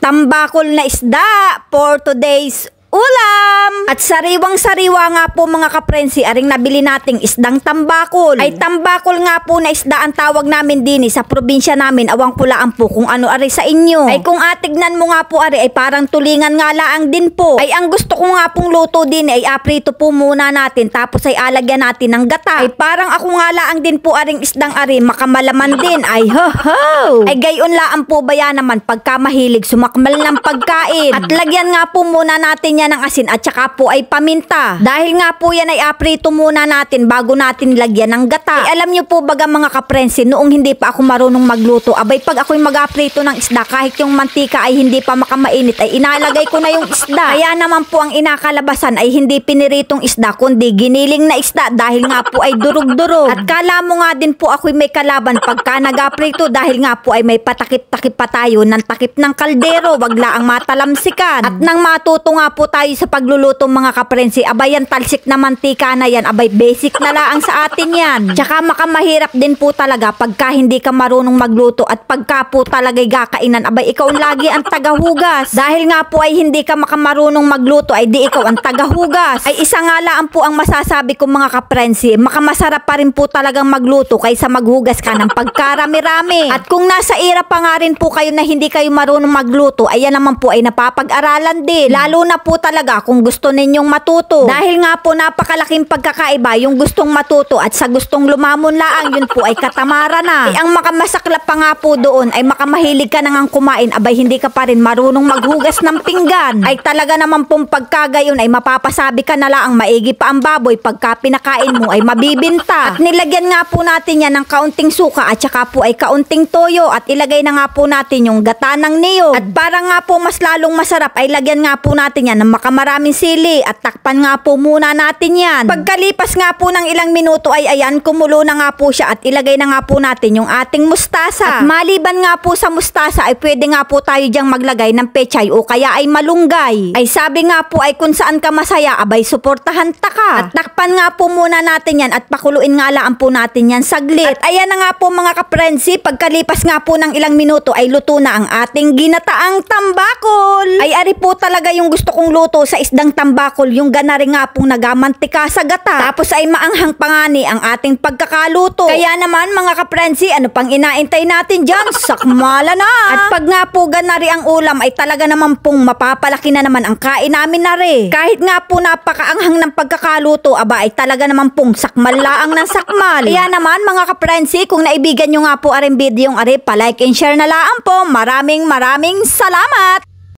tambakol na isda for today's ulam. At sariwang-sariwa nga po mga kaprensi, aring nabili nating isdang tambakol. Ay tambakol nga po na isda ang tawag namin din sa probinsya namin. Awang pulaan po kung ano ari sa inyo. Ay kung atignan mo nga po ari ay parang tulingan nga laang din po. Ay ang gusto ko nga pong luto din ay aprito po muna natin tapos ay alagyan natin ng gata. Ay parang ako nga laang din po aring isdang ari makamalaman din. Ay ho ho. Ay gayon laang po ba yan naman pagka mahilig sumakmal ng pagkain. At lagyan nga po muna natin ng asin at saka po ay paminta. Dahil nga po yan ay aprito muna natin bago natin lagyan ng gata. Ay alam nyo po baga mga kaprensi, noong hindi pa ako marunong magluto, abay pag ako'y mag-aprito ng isda, kahit yung mantika ay hindi pa makamainit, ay inalagay ko na yung isda. Kaya naman po ang inakalabasan ay hindi piniritong isda, kundi giniling na isda dahil nga po ay durug-durug. At kala mo nga din po ako'y may kalaban pagka nag-aprito dahil nga po ay may patakip-takip pa tayo ng takip ng kaldero, wagla ang matalamsikan. At nang matuto nga po tayo sa pagluluto mga kaprensi, abay yan talsik na mantika na yan, abay basic na laang sa atin yan. Tsaka makamahirap din po talaga pagka hindi ka marunong magluto at pagka po talaga'y gakainan, abay ikaw lagi ang tagahugas. Dahil nga po ay hindi ka makamarunong magluto ay di ikaw ang tagahugas. Ay isa nga lang po ang masasabi ko mga kaprensi, makamasarap pa rin po talagang magluto kaysa maghugas ka ng pagkarami-rami. At kung nasa era pa nga rin po kayo na hindi kayo marunong magluto, ayan naman po ay napapag-aralan din. Lalo na po talaga kung gusto ninyong matuto. Dahil nga po napakalaking pagkakaiba yung gustong matuto at sa gustong lumamon laang, yun po ay katamara na. Ay ang makamasaklap pa nga po doon ay makamahilig ka na ngang kumain, abay hindi ka pa rin marunong maghugas ng pinggan. Ay talaga naman pong pagkagayon ay mapapasabi ka na laang maigi pa ang baboy pagka pinakain mo ay mabibinta. At nilagyan nga po natin yan ng kaunting suka at saka po ay kaunting toyo at ilagay na nga po natin yung gata ng niyog. At para nga po mas lalong masarap ay lagyan nga po natin yan ng makamaraming sili at takpan nga po muna natin yan. Pagkalipas nga po ng ilang minuto ay ayan, kumulo na nga po siya at ilagay na nga po natin yung ating mustasa. At maliban nga po sa mustasa ay pwede nga po tayo diyang maglagay ng pechay o kaya ay malunggay. Ay sabi nga po ay kung saan ka masaya abay suportahan ta ka. At takpan nga po muna natin yan at pakuluin nga laan po natin yan saglit. At ayan na nga po mga kaprensi, pagkalipas nga po ng ilang minuto ay luto na ang ating ginataang tambakol. Ay ari po talaga yung gusto kong luto sa isdang tambakol, yung ganari nga pong nagamantika sa gata. Tapos ay maanghang pangani ang ating pagkakaluto. Kaya naman mga kaprensi, ano pang inaintay natin dyan? Sakmala na! At pag nga po ganari ang ulam ay talaga naman pong mapapalaki na naman ang kain namin na rin. Kahit nga po napakaanghang ng pagkakaluto, aba ay talaga naman pong sakmal laang ng sakmal. Kaya naman mga kaprensi, kung naibigan nyo nga po aring video yung ari, palike and share na laang po. Maraming salamat!